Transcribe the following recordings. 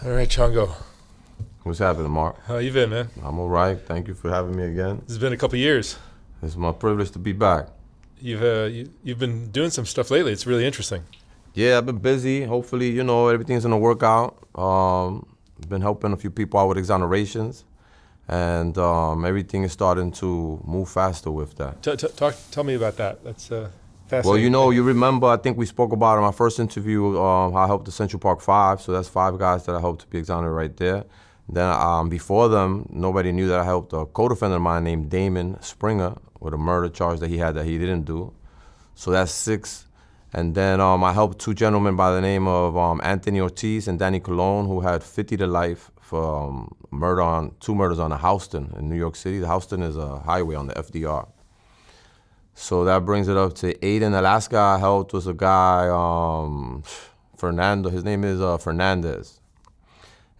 All right, Chango. What's happening, Mark? How you been, man? I'm all right. Thank you for having me again. It's been a couple years. It's my privilege to be back. You've been doing some stuff lately. It's really interesting. Yeah, I've been busy. Hopefully, everything's gonna work out. Been helping a few people out with exonerations, and everything is starting to move faster with that. Tell me about that. That's fascinating. Well, you remember, I think we spoke about in my first interview, how I helped the Central Park Five. So that's 5 guys that I helped to be exonerated right there. Then before them, nobody knew that I helped a co-defendant of mine named Damon Springer with a murder charge that he had that he didn't do. So that's 6. And then I helped 2 gentlemen by the name of Anthony Ortiz and Danny Colon, who had 50 to life for 2 murders on the Houston in New York City. The Houston is a highway on the FDR. So that brings it up to 8. And the last guy I helped was a guy, Fernando. His name is Fernandez.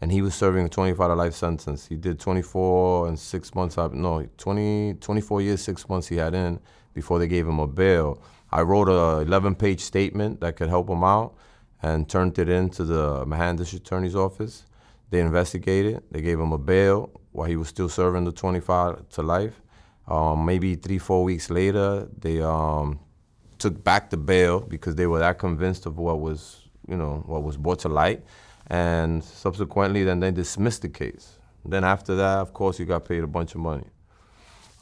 And he was serving a 25 to life sentence. He did 24 and 6 months, 24 years, 6 months he had in before they gave him a bail. I wrote a 11-page statement that could help him out and turned it into the Manhattan District Attorney's Office. They investigated. They gave him a bail while he was still serving the 25 to life. Maybe 3-4 weeks later, they took back the bail because they were that convinced of what was brought to light. And subsequently, then they dismissed the case. Then after that, of course, he got paid a bunch of money.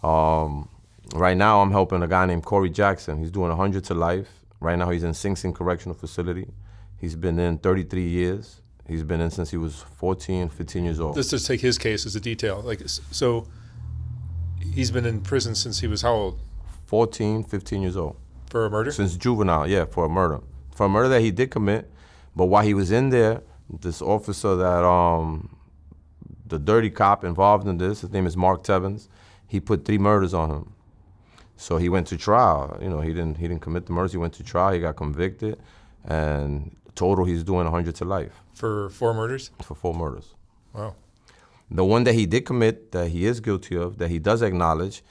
Right now, I'm helping a guy named Corey Jackson. He's doing 100 to life. Right now, he's in Sing Sing Correctional Facility. He's been in 33 years. He's been in since he was 14, 15 years old. Let's just take his case as a detail. So he's been in prison since he was how old? 14, 15 years old. For a murder? Since juvenile, yeah, for a murder. For a murder that he did commit. But while he was in there, this officer that, the dirty cop involved in this, his name is Mark Tevins, he put 3 murders on him. So he went to trial. He didn't commit the murders. He went to trial. He got convicted, and total he's doing 100 to life. For 4 murders? For 4 murders. Wow. The one that he did commit, that he is guilty of, that he does acknowledge,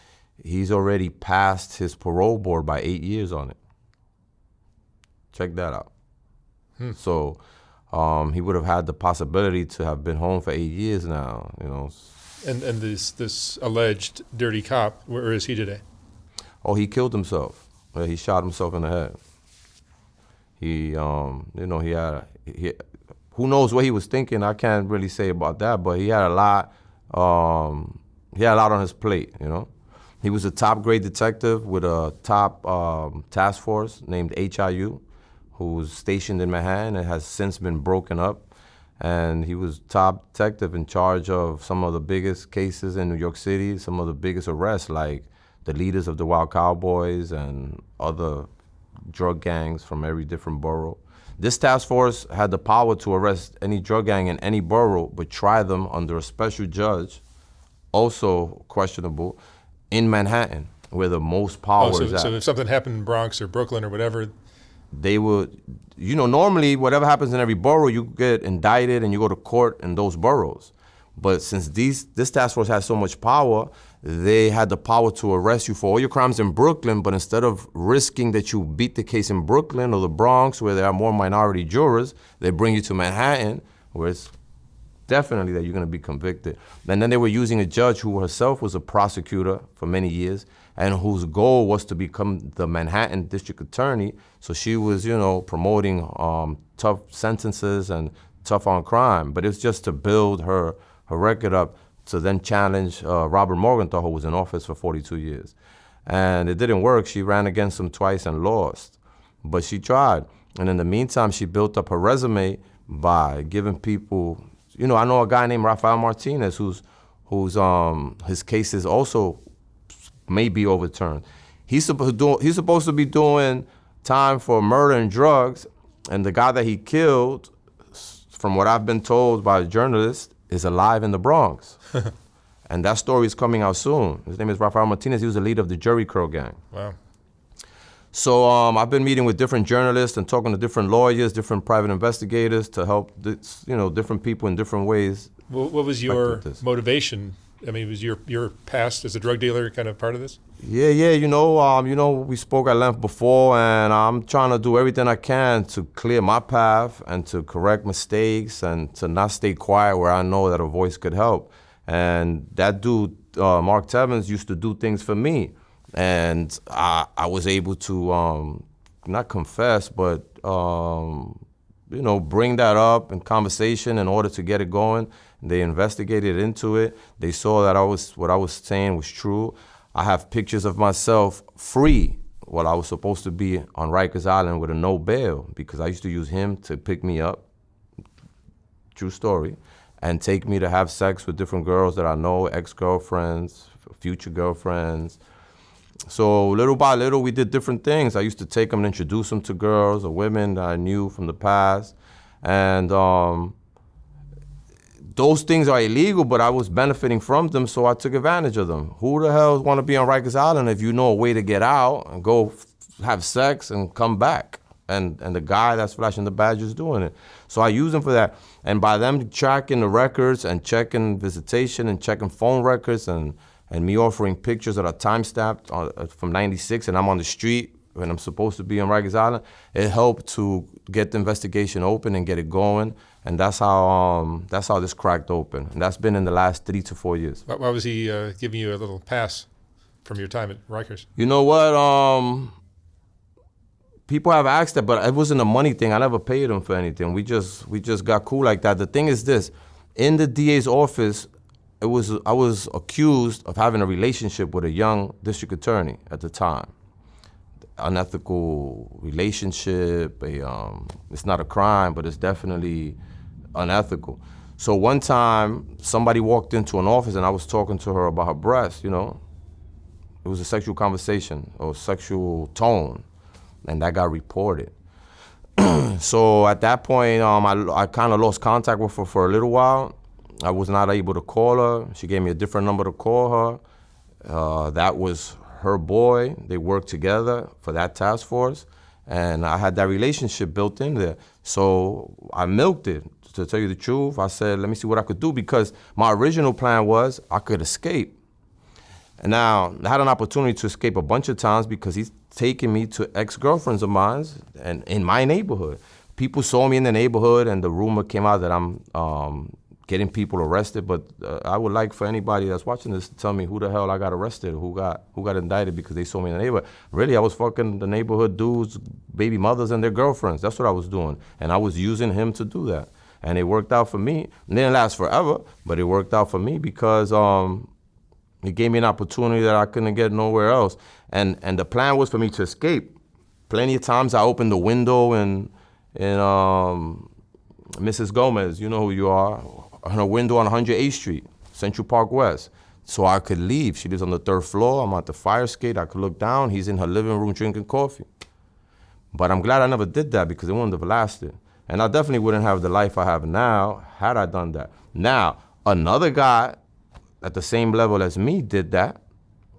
he's already passed his parole board by 8 years on it. Check that out. So he would have had the possibility to have been home for 8 years now. And this alleged dirty cop, where is he today? Oh, he killed himself. He shot himself in the head. He who knows what he was thinking? I can't really say about that, but he had a lot. He had a lot on his plate. He was a top grade detective with a top task force named HIU, who was stationed in Manhattan and has since been broken up. And he was top detective in charge of some of the biggest cases in New York City, some of the biggest arrests, like the leaders of the Wild Cowboys and other drug gangs from every different borough. This task force had the power to arrest any drug gang in any borough, but try them under a special judge, also questionable, in Manhattan, where the most power is at. So if something happened in Bronx or Brooklyn or whatever, they would, normally whatever happens in every borough, you get indicted and you go to court in those boroughs. But since this task force has so much power, they had the power to arrest you for all your crimes in Brooklyn, but instead of risking that you beat the case in Brooklyn or the Bronx, where there are more minority jurors, they bring you to Manhattan, where it's definitely that you're gonna be convicted. And then they were using a judge who herself was a prosecutor for many years, and whose goal was to become the Manhattan district attorney. So she was, promoting tough sentences and tough on crime, but it's just to build her record up to then challenge Robert Morgenthau, who was in office for 42 years. And it didn't work. She ran against him twice and lost, but she tried. And in the meantime, she built up her resume by giving people, I know a guy named Rafael Martinez whose his cases also may be overturned. He's supposed to be doing time for murder and drugs, and the guy that he killed, from what I've been told by a journalist, is alive in the Bronx. And that story is coming out soon. His name is Rafael Martinez. He was the leader of the Jerry Curl gang. Wow. So I've been meeting with different journalists and talking to different lawyers, different private investigators to help different people in different ways. What was your motivation I mean, was your past as a drug dealer kind of part of this? Yeah, we spoke at length before, and I'm trying to do everything I can to clear my path and to correct mistakes and to not stay quiet where I know that a voice could help. And that dude, Mark Tevins, used to do things for me, and I was able to not confess, but bring that up in conversation in order to get it going. They investigated into it. They saw that what I was saying was true. I have pictures of myself free while I was supposed to be on Rikers Island with a no bail, because I used to use him to pick me up, true story, and take me to have sex with different girls that I know, ex-girlfriends, future girlfriends. So little by little, we did different things. I used to take them and introduce them to girls or women that I knew from the past. And those things are illegal, but I was benefiting from them, so I took advantage of them. Who the hell want to be on Rikers Island if you know a way to get out and go have sex and come back? And the guy that's flashing the badge is doing it. So I use them for that. And by them tracking the records and checking visitation and checking phone records and me offering pictures that are time-stamped from 96 and I'm on the street when I'm supposed to be on Rikers Island, it helped to get the investigation open and get it going. And that's how this cracked open. And that's been in the last 3 to 4 years. Why was he giving you a little pass from your time at Rikers? You know what? People have asked that, but it wasn't a money thing. I never paid them for anything. We just got cool like that. The thing is this, in the DA's office, I was accused of having a relationship with a young district attorney at the time. Unethical relationship, it's not a crime, but it's definitely unethical. So one time, somebody walked into an office and I was talking to her about her breasts, It was a sexual conversation or sexual tone, and that got reported. So at that point, I kind of lost contact with her for a little while. I was not able to call her. She gave me a different number to call her. That was her boy. They worked together for that task force, and I had that relationship built in there. So I milked it, to tell you the truth. I said, let me see what I could do, because my original plan was I could escape. And now I had an opportunity to escape a bunch of times because he's taken me to ex-girlfriends of mine and in my neighborhood. People saw me in the neighborhood, and the rumor came out that I'm getting people arrested, but I would like for anybody that's watching this to tell me who the hell I got arrested, who got indicted because they saw me in the neighborhood. Really, I was fucking the neighborhood dudes, baby mothers, and their girlfriends. That's what I was doing, and I was using him to do that. And it worked out for me. It didn't last forever, but it worked out for me because it gave me an opportunity that I couldn't get nowhere else. And the plan was for me to escape. Plenty of times I opened the window in Mrs. Gomez, you know who you are, on her window on 108th Street, Central Park West, so I could leave. She lives on the 3rd floor. I'm at the fire escape. I could look down. He's in her living room drinking coffee. But I'm glad I never did that because it wouldn't have lasted. And I definitely wouldn't have the life I have now had I done that. Now, another guy at the same level as me did that,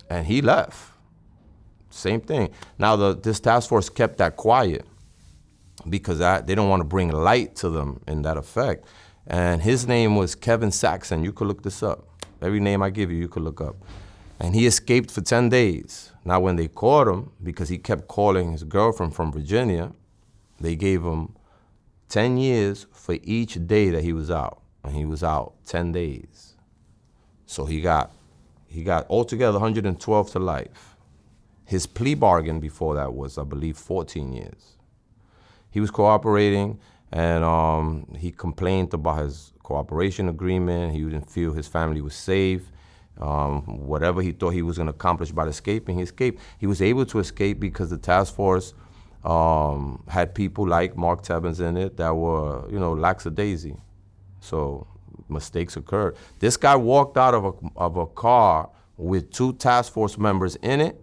and he left. Same thing. Now, this task force kept that quiet because they don't want to bring light to them in that effect. And his name was Kevin Saxon. You could look this up. Every name I give you, you could look up. And he escaped for 10 days. Now, when they caught him, because he kept calling his girlfriend from Virginia, they gave him 10 years for each day that he was out. And he was out 10 days. So he got altogether 112 to life. His plea bargain before that was, I believe, 14 years. He was cooperating, and he complained about his cooperation agreement. He didn't feel his family was safe. Whatever he thought he was going to accomplish by escaping, he escaped. He was able to escape because the task force had people like Mark Tevins in it that were, lackadaisy. So mistakes occurred. This guy walked out of a car with 2 task force members in it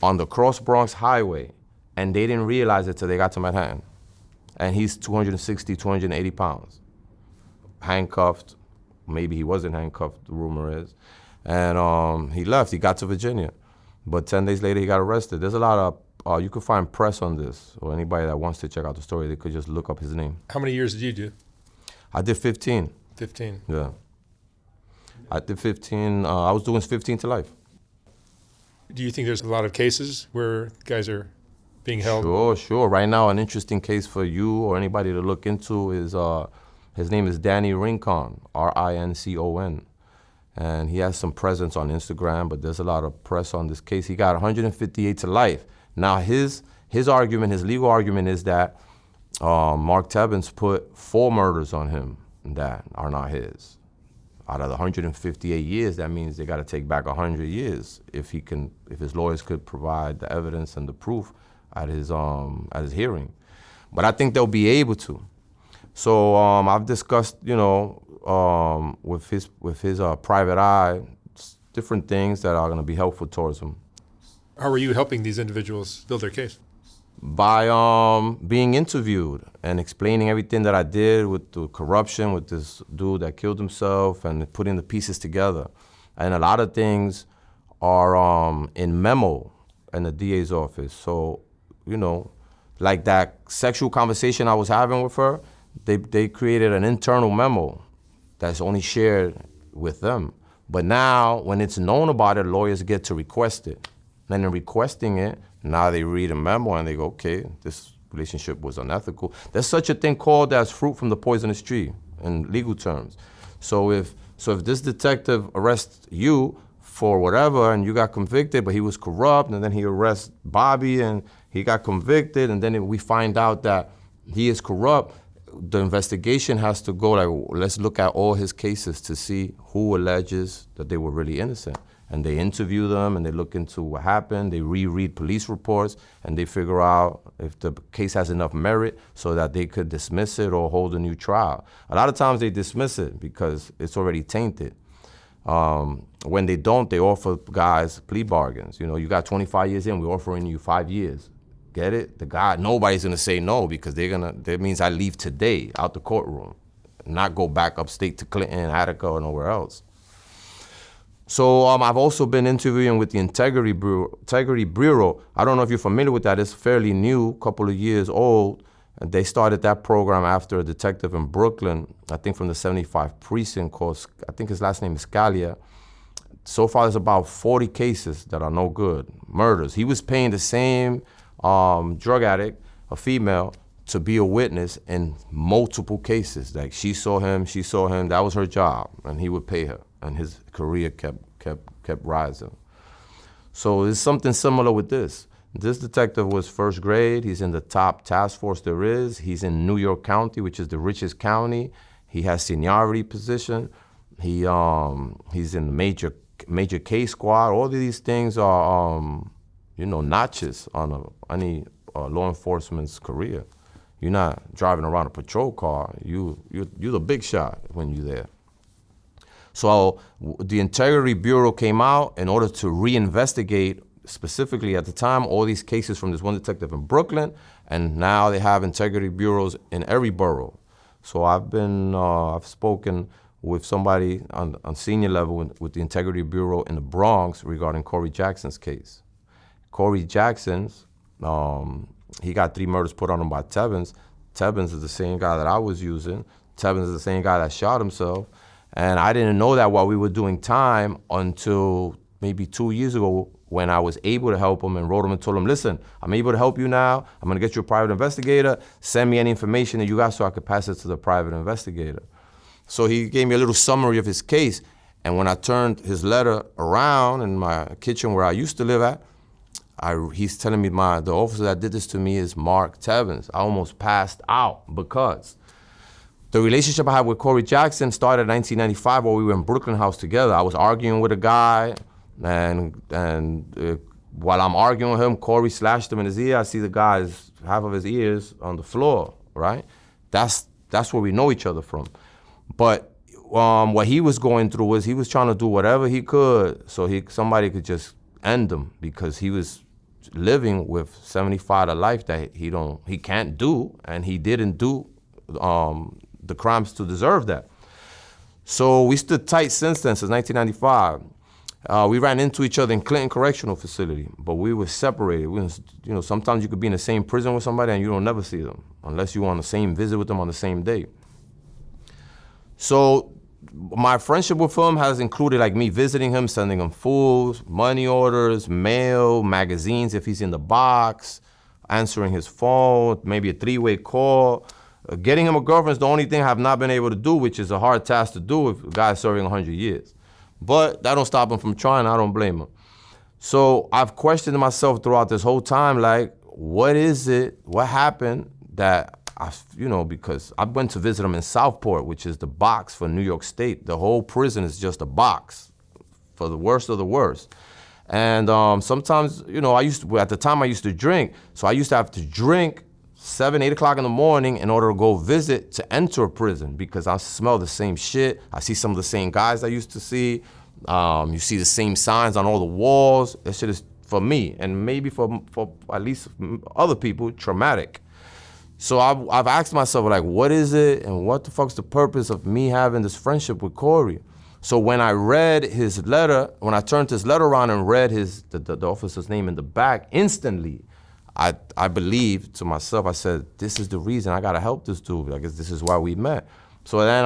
on the Cross Bronx Highway, and they didn't realize it till they got to Manhattan. And he's 260, 280 pounds, handcuffed. Maybe he wasn't handcuffed, the rumor is. And he left. He got to Virginia. But 10 days later, he got arrested. There's a lot of, you could find press on this, or anybody that wants to check out the story, they could just look up his name. How many years did you do? I did 15. 15. Yeah. I did 15. I was doing 15 to life. Do you think there's a lot of cases where guys are being held? Sure. Right now, an interesting case for you or anybody to look into is his name is Danny Rincon, Rincon. And he has some presence on Instagram, but there's a lot of press on this case. He got 158 to life. Now, his argument, his legal argument is that Mark Tebbins put 4 murders on him that are not his. Out of the 158 years, that means they got to take back 100 years if his lawyers could provide the evidence and the proof at his hearing. But I think they'll be able to. So I've discussed, with his private eye, different things that are going to be helpful towards him. How are you helping these individuals build their case? By being interviewed and explaining everything that I did with the corruption with this dude that killed himself and putting the pieces together. And a lot of things are in memo in the DA's office. So, like that sexual conversation I was having with her, they created an internal memo that's only shared with them. But now, when it's known about it, lawyers get to request it. And in requesting it, now they read a memo and they go, okay, this relationship was unethical. There's such a thing called as fruit from the poisonous tree in legal terms. So if this detective arrests you for whatever and you got convicted, but he was corrupt, and then he arrests Bobby and he got convicted, and then we find out that he is corrupt, the investigation has to go like, let's look at all his cases to see who alleges that they were really innocent. And they interview them and they look into what happened, they reread police reports, and they figure out if the case has enough merit so that they could dismiss it or hold a new trial. A lot of times they dismiss it because it's already tainted. When they don't, they offer guys plea bargains. You got 25 years in, we're offering you 5 years. Get it? Nobody's gonna say no because that means I leave today out the courtroom, not go back upstate to Clinton, Attica, or nowhere else. So I've also been interviewing with the Integrity Bureau. I don't know if you're familiar with that. It's fairly new, couple of years old. And they started that program after a detective in Brooklyn, I think from the 75 precinct called, I think his last name is Scalia. So far, there's about 40 cases that are no good, murders. He was paying the same drug addict, a female, to be a witness in multiple cases. Like she saw him, that was her job, and he would pay her. And his career kept rising. So it's something similar with this. This detective was first grade. He's in the top task force there is. He's in New York County, which is the richest county. He has seniority position. He's in the major case squad. All of these things are, notches on any law enforcement's career. You're not driving around a patrol car. You're the big shot when you're there. So the Integrity Bureau came out in order to reinvestigate, specifically at the time, all these cases from this one detective in Brooklyn, and now they have integrity bureaus in every borough. So I've spoken with somebody on senior level with the Integrity Bureau in the Bronx regarding Corey Jackson's case. Corey Jackson's, he got 3 murders put on him by Tebbins. Tebbins is the same guy that I was using. Tebbins is the same guy that shot himself. And I didn't know that while we were doing time until maybe 2 years ago when I was able to help him and wrote him and told him, listen, I'm able to help you now. I'm gonna get you a private investigator. Send me any information that you got so I could pass it to the private investigator. So he gave me a little summary of his case. And when I turned his letter around in my kitchen where I used to live at, he's telling me the officer that did this to me is Mark Tebbins. I almost passed out because the relationship I had with Corey Jackson started in 1995 while we were in Brooklyn House together. I was arguing with a guy, and while I'm arguing with him, Corey slashed him in his ear. I see the guy's half of his ears on the floor, right? That's where we know each other from. But what he was going through was he was trying to do whatever he could so somebody could just end him because he was living with 75 to life that he can't do, and he didn't do the crimes to deserve that. So we stood tight since then, since 1995. We ran into each other in Clinton Correctional Facility, but we were separated. Sometimes you could be in the same prison with somebody and you don't never see them unless you're on the same visit with them on the same day. So my friendship with him has included like me visiting him, sending him food, money orders, mail, magazines if he's in the box, answering his phone, maybe a 3-way call. Getting him a girlfriend is the only thing I have not been able to do, which is a hard task to do if a guy's serving 100 years. But that don't stop him from trying. I don't blame him. So I've questioned myself throughout this whole time, like, what is it, what happened that because I went to visit him in Southport, which is the box for New York State. The whole prison is just a box for the worst of the worst. And sometimes, at the time I used to drink, so I used to have to drink 7, 8 o'clock in the morning in order to go visit to enter a prison because I smell the same shit. I see some of the same guys I used to see. You see the same signs on all the walls. That shit is, for me, and maybe for at least other people, traumatic. So I've asked myself, like, what is it and what the fuck's the purpose of me having this friendship with Corey? So when I read his letter, when I turned his letter around and read the officer's name in the back, instantly, I believed to myself, I said, this is the reason I gotta help this dude. I guess this is why we met. So then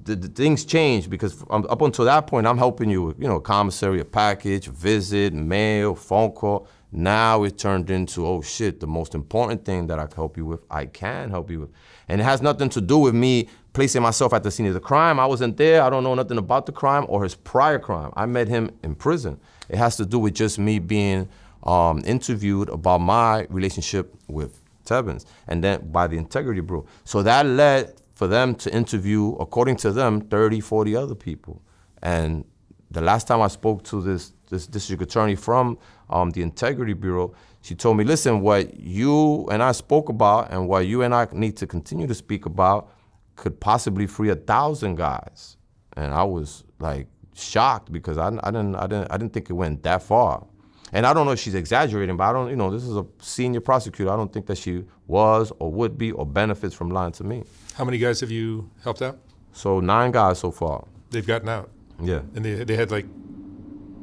the things changed because up until that point, I'm helping you with, commissary, a package, a visit, mail, phone call. Now it turned into, oh shit, the most important thing that I can help you with, I can help you with. And it has nothing to do with me placing myself at the scene of the crime. I wasn't there, I don't know nothing about the crime or his prior crime. I met him in prison. It has to do with just me being interviewed about my relationship with Tebbins, and then by the Integrity Bureau. So that led for them to interview, according to them, 30, 40 other people. And the last time I spoke to this district attorney from the Integrity Bureau, she told me, listen, what you and I spoke about and what you and I need to continue to speak about could possibly free 1,000 guys. And I was like shocked because I didn't think it went that far. And I don't know if she's exaggerating, but I don't, this is a senior prosecutor. I don't think that she was or would be or benefits from lying to me. How many guys have you helped out? So 9 guys so far. They've gotten out? Yeah. And they had like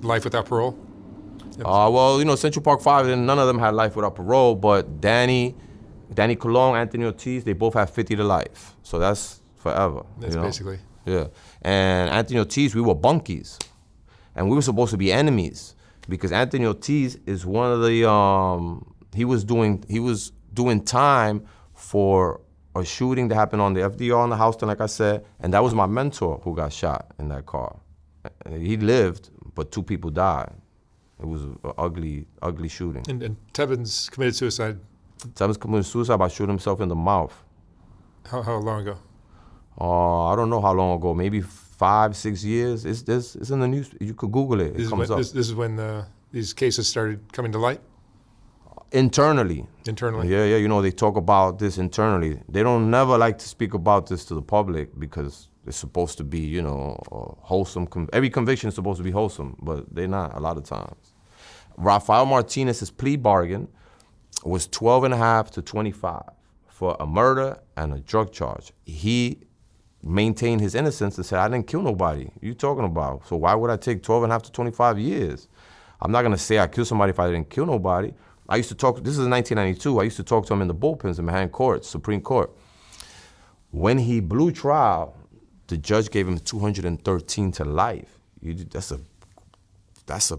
life without parole? Well, Central Park 5, none of them had life without parole, but Danny Colon, Anthony Ortiz, they both have 50 to life. So that's forever. That's basically. Yeah. And Anthony Ortiz, we were bunkies. And we were supposed to be enemies because Anthony Ortiz is one of the, he was doing time for a shooting that happened on the FDR in the Houston, like I said, and that was my mentor who got shot in that car. He lived, but 2 people died. It was an ugly, ugly shooting. And Tebbins committed suicide. Tebbins committed suicide by shooting himself in the mouth. How long ago? I don't know how long ago. Maybe 5, 6 years. It's in the news. You could Google it. It comes up. This is when these cases started coming to light? Internally. Internally? Yeah. They talk about this internally. They don't never like to speak about this to the public because it's supposed to be, wholesome. Every conviction is supposed to be wholesome, but they're not a lot of times. Rafael Martinez's plea bargain was 12.5 to 25 for a murder and a drug charge. He maintained his innocence and said, I didn't kill nobody. You talking about? So why would I take 12.5 to 25 years? I'm not gonna say I killed somebody if I didn't kill nobody. I used to talk, this is 1992, I used to talk to him in the bullpens in Manhattan Court, Supreme Court. When he blew trial, the judge gave him 213 to life. That's a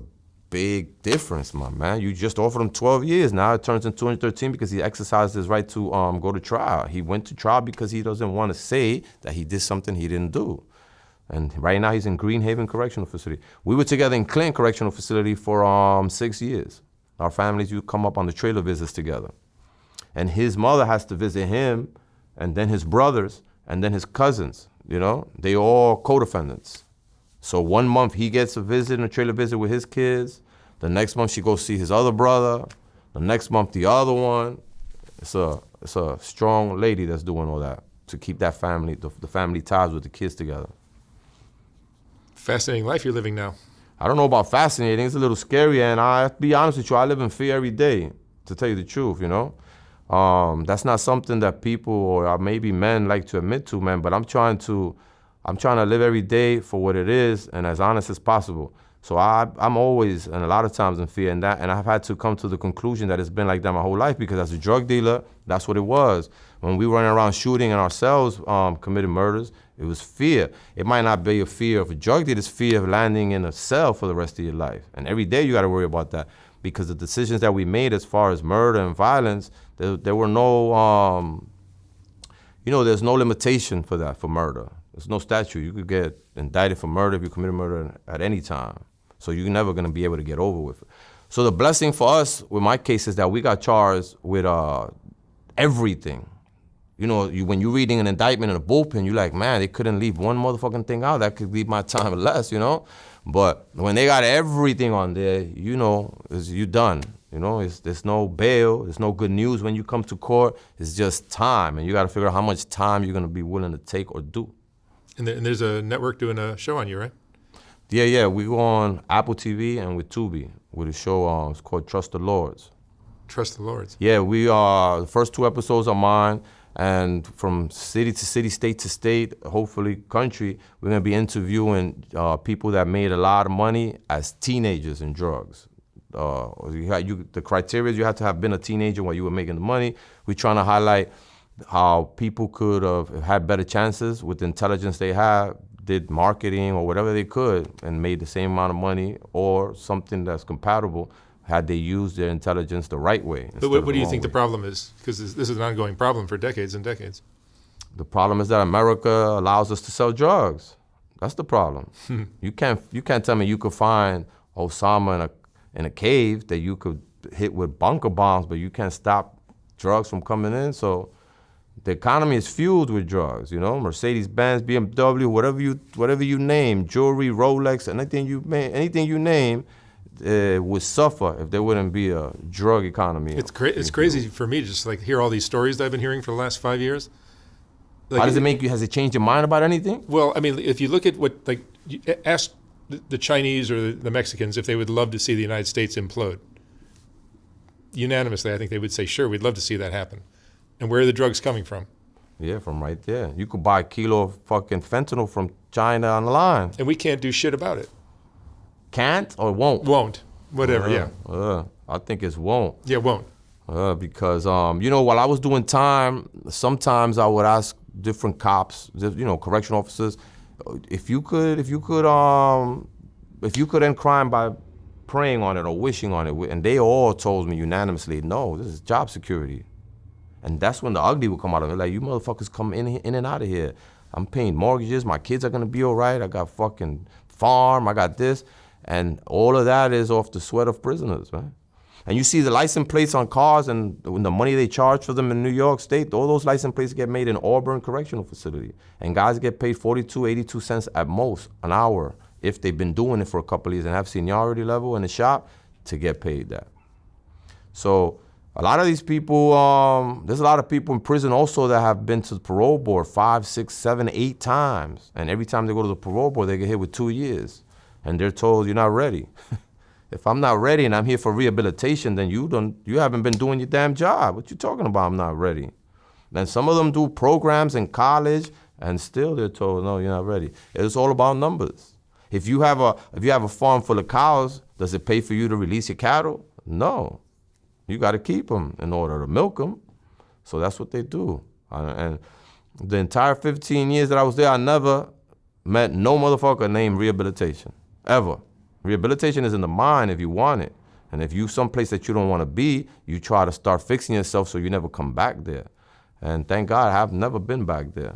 big difference, my man. You just offered him 12 years. Now it turns into 213 because he exercised his right to go to trial. He went to trial because he doesn't want to say that he did something he didn't do. And right now he's in Greenhaven Correctional Facility. We were together in Clinton Correctional Facility for 6 years. Our families would come up on the trailer visits together. And his mother has to visit him, and then his brothers, and then his cousins. They all co-defendants. So 1 month he gets a visit, a trailer visit with his kids. The next month she goes see his other brother. The next month the other one. It's a strong lady that's doing all that to keep that family, the family ties with the kids together. Fascinating life you're living now. I don't know about fascinating. It's a little scary, and I have to be honest with you, I live in fear every day, to tell you the truth, That's not something that people or maybe men like to admit to, man, but I'm trying to live every day for what it is and as honest as possible. So I'm always, and a lot of times, in fear, and I've had to come to the conclusion that it's been like that my whole life, because as a drug dealer, that's what it was. When we were running around shooting and ourselves committed murders, it was fear. It might not be a fear of a drug dealer, it's fear of landing in a cell for the rest of your life. And every day you got to worry about that, because the decisions that we made as far as murder and violence, there were no, there's no limitation for that, for murder. There's no statute. You could get indicted for murder if you committed murder at any time. So you're never going to be able to get over with it. So the blessing for us with my case is that we got charged with everything. When you're reading an indictment in a bullpen, you're like, man, they couldn't leave one motherfucking thing out. That could leave my time less, But when they got everything on there, you're done. There's no bail. There's no good news when you come to court. It's just time. And you got to figure out how much time you're going to be willing to take or do. And there's a network doing a show on you, right? Yeah. We go on Apple TV and with Tubi with a show. It's called Trust the Lords. Trust the Lords. Yeah, we are. The first 2 episodes are mine. And from city to city, state to state, hopefully country, we're going to be interviewing people that made a lot of money as teenagers in drugs. The criteria, you have to have been a teenager while you were making the money. We're trying to highlight how people could have had better chances with the intelligence they have, did marketing or whatever they could, and made the same amount of money or something that's compatible had they used their intelligence the right way. But what do you think the problem is? Because this is an ongoing problem for decades and decades. The problem is that America allows us to sell drugs. That's the problem. You can't tell me you could find Osama in a cave that you could hit with bunker bombs, but you can't stop drugs from coming in. So the economy is fueled with drugs. Mercedes-Benz, BMW, whatever you name, jewelry, Rolex, anything you name. Would suffer if there wouldn't be a drug economy. It's crazy for me to just hear all these stories that I've been hearing for the last 5 years. How does it make you? Has it changed your mind about anything? Well, I mean, if you look at you ask the Chinese or the Mexicans if they would love to see the United States implode. Unanimously, I think they would say, sure, we'd love to see that happen. And where are the drugs coming from? Yeah, from right there. You could buy a kilo of fucking fentanyl from China on the line. And we can't do shit about it. Can't or won't? Won't. Whatever, yeah. I think it's won't. Yeah, won't. Because, while I was doing time, sometimes I would ask different cops, correctional officers, if you could end crime by praying on it or wishing on it, and they all told me unanimously, no, this is job security. And that's when the ugly would come out of it. Like, you motherfuckers come in and out of here. I'm paying mortgages. My kids are going to be all right. I got fucking farm. I got this. And all of that is off the sweat of prisoners, man. And you see the license plates on cars and the money they charge for them in New York State, all those license plates get made in Auburn Correctional Facility. And guys get paid 42, 82 cents at most an hour if they've been doing it for a couple of years and have seniority level in the shop to get paid that. So a lot of these people, there's a lot of people in prison also that have been to the parole board 5, 6, 7, 8 times. And every time they go to the parole board, they get hit with 2 years. And they're told, you're not ready. If I'm not ready and I'm here for rehabilitation, then you haven't been doing your damn job. What you talking about? I'm not ready. Then some of them do programs in college, and still they're told, no, you're not ready. It's all about numbers. If you have a farm full of cows, does it pay for you to release your cattle? No. You got to keep them in order to milk them. So that's what they do. And the entire 15 years that I was there, I never met no motherfucker named rehabilitation. Ever. Rehabilitation is in the mind if you want it. And if you someplace that you don't want to be, you try to start fixing yourself so you never come back there. And thank God I've never been back there.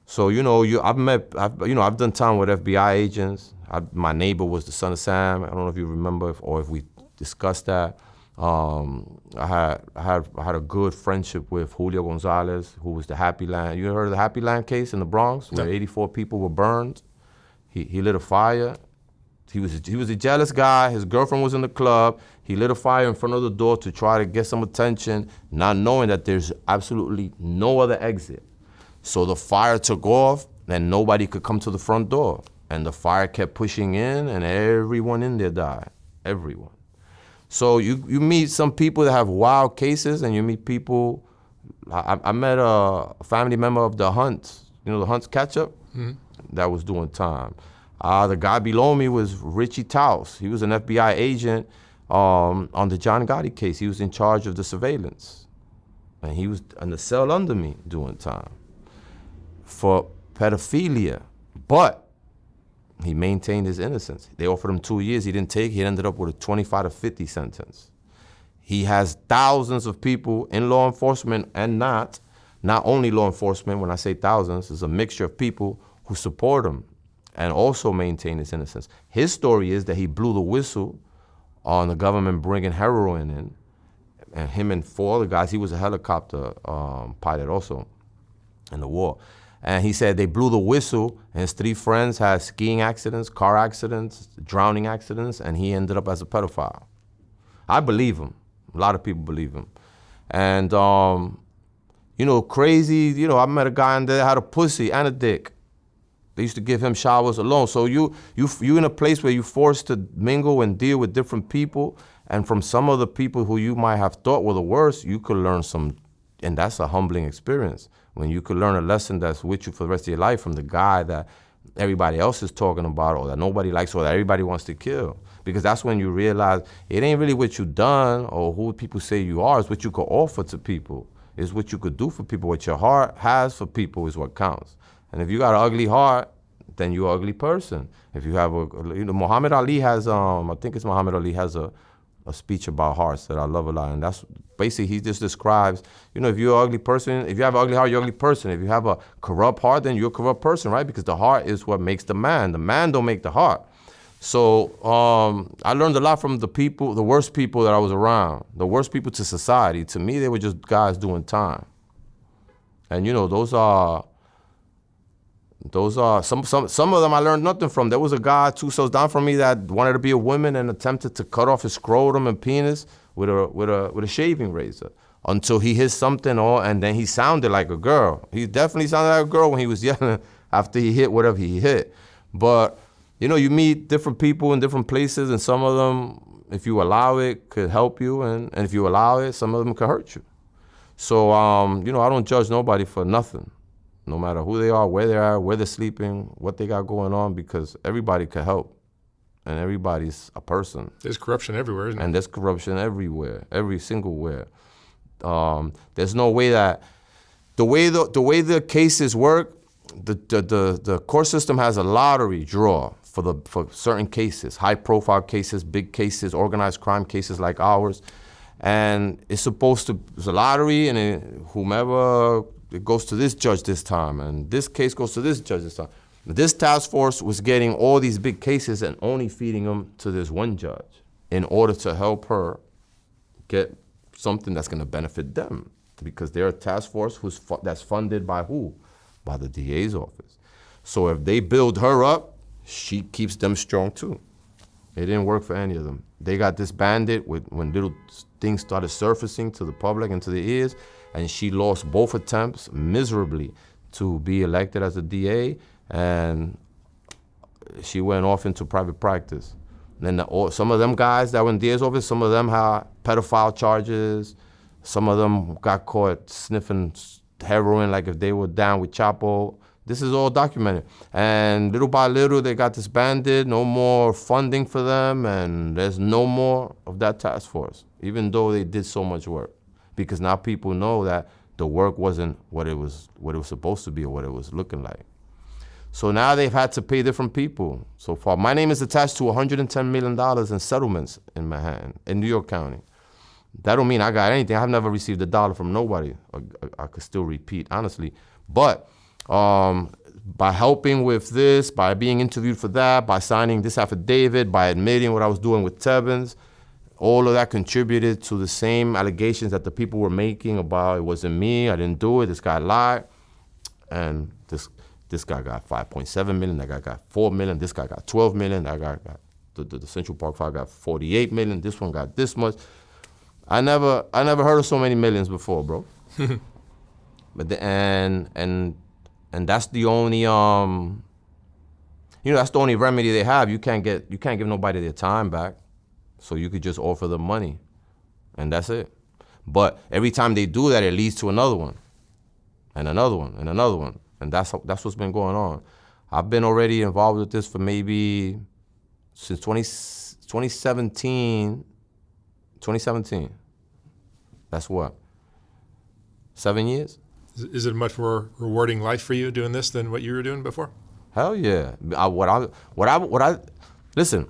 So, I've done time with FBI agents. My neighbor was the son of Sam. I don't know if you remember or if we discussed that. I had a good friendship with Julio Gonzalez, who was the Happy Land. You heard of the Happy Land case in the Bronx where 84 people were burned? He lit a fire. He was a jealous guy. His girlfriend was in the club. He lit a fire in front of the door to try to get some attention, not knowing that there's absolutely no other exit. So the fire took off and nobody could come to the front door. And the fire kept pushing in and everyone in there died. Everyone. So you meet some people that have wild cases, and you meet people. I met a family member of the Hunts, the Hunts catch-up, that was doing time. The guy below me was Richie Taus. He was an FBI agent on the John Gotti case. He was in charge of the surveillance. And he was in the cell under me doing time for pedophilia. But he maintained his innocence. They offered him 2 years. He didn't take. He ended up with a 25 to 50 sentence. He has thousands of people in law enforcement and not only law enforcement. When I say thousands, it's a mixture of people who support him and also maintain his innocence. His story is that he blew the whistle on the government bringing heroin in, and him and 4 other guys. He was a helicopter pilot also in the war. And he said they blew the whistle, and his 3 friends had skiing accidents, car accidents, drowning accidents, and he ended up as a pedophile. I believe him. A lot of people believe him. And, crazy, I met a guy in there that had a pussy and a dick. They used to give him showers alone. So you in a place where you're forced to mingle and deal with different people, and from some of the people who you might have thought were the worst, you could learn some, and that's a humbling experience, when you could learn a lesson that's with you for the rest of your life from the guy that everybody else is talking about, or that nobody likes, or that everybody wants to kill. Because that's when you realize it ain't really what you done or who people say you are, it's what you could offer to people. It's what you could do for people. What your heart has for people is what counts. And if you got an ugly heart, then you're an ugly person. If you have Muhammad Ali has, I think it's Muhammad Ali has a speech about hearts that I love a lot. And that's basically, he just describes, if you're an ugly person, if you have an ugly heart, you're an ugly person. If you have a corrupt heart, then you're a corrupt person, right? Because the heart is what makes the man. The man don't make the heart. So I learned a lot from the people, the worst people that I was around, the worst people to society. To me, they were just guys doing time. And those are some of them I learned nothing from. There was a guy 2 cells down from me that wanted to be a woman and attempted to cut off his scrotum and penis with a shaving razor until he hit something, and then he sounded like a girl. He definitely sounded like a girl when he was yelling after he hit whatever he hit. But you meet different people in different places, and some of them, if you allow it, could help you, and if you allow it, some of them could hurt you. So I don't judge nobody for nothing. No matter who they are, where they are, where they're sleeping, what they got going on, because everybody could help. And everybody's a person. There's corruption everywhere, isn't there? And there's corruption everywhere, every single where. There's no way that, the way the cases work, the court system has a lottery draw for certain cases, high profile cases, big cases, organized crime cases like ours. And it's a lottery, and whomever, it goes to this judge this time, and this case goes to this judge this time. This task force was getting all these big cases and only feeding them to this one judge in order to help her get something that's going to benefit them, because they're a task force that's funded by who? By the DA's office. So if they build her up, she keeps them strong too. It didn't work for any of them. They got disbanded when little things started surfacing to the public and to the ears, and she lost both attempts miserably to be elected as a DA, and she went off into private practice. And then some of them guys that were in DA's office, some of them had pedophile charges, some of them got caught sniffing heroin, like if they were down with Chapo. This is all documented. And little by little, they got disbanded, no more funding for them, and there's no more of that task force, even though they did so much work. Because now people know that the work wasn't what it was supposed to be or what it was looking like. So now they've had to pay different people so far. My name is attached to $110 million in settlements in Manhattan, in New York County. That don't mean I got anything. I've never received a dollar from nobody. I could still repeat, honestly. But by helping with this, by being interviewed for that, by signing this affidavit, by admitting what I was doing with Tebbins, all of that contributed to the same allegations that the people were making about it wasn't me, I didn't do it, this guy lied. And this guy got 5.7 million, that guy got 4 million, this guy got 12 million, that guy got, the Central Park Five got 48 million, this one got this much. I never heard of so many millions before, bro. But and that's the only that's the only remedy they have. You can't give nobody their time back. So you could just offer them money, and that's it. But every time they do that, it leads to another one, and another one, and another one, and that's what's been going on. I've been already involved with this for maybe since 2017. 2017. That's what? 7 years? Is it a much more rewarding life for you doing this than what you were doing before? Hell yeah. Listen,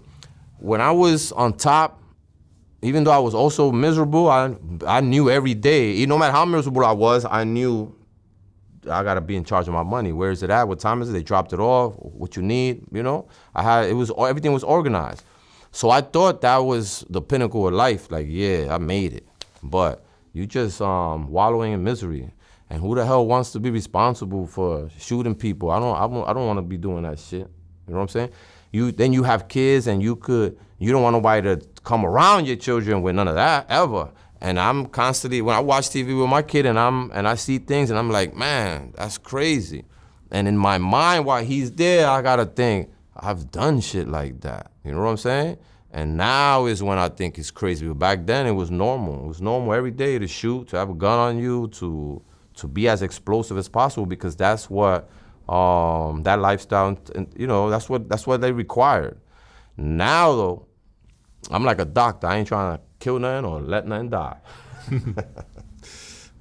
when I was on top, even though I was also miserable, I knew every day, no matter how miserable I was, I knew I gotta be in charge of my money. Where is it at? What time is it? They dropped it off. What you need? Everything was organized. So I thought that was the pinnacle of life. Like, yeah, I made it. But you just wallowing in misery. And who the hell wants to be responsible for shooting people? I don't want to be doing that shit. You know what I'm saying? Then you have kids, and you don't want nobody to come around your children with none of that ever. And I'm constantly, when I watch TV with my kid and I see things and I'm like, man, that's crazy. And in my mind, while he's there, I gotta think, I've done shit like that. You know what I'm saying? And now is when I think it's crazy. But back then it was normal. It was normal every day to shoot, to have a gun on you, to be as explosive as possible, because that's what that lifestyle, that's what they required. Now though, I'm like a doctor. I ain't trying to kill nothing or let nothing die.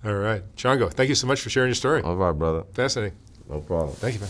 All right. Chango, thank you so much for sharing your story. All right, brother. Fascinating. No problem. Thank you, man.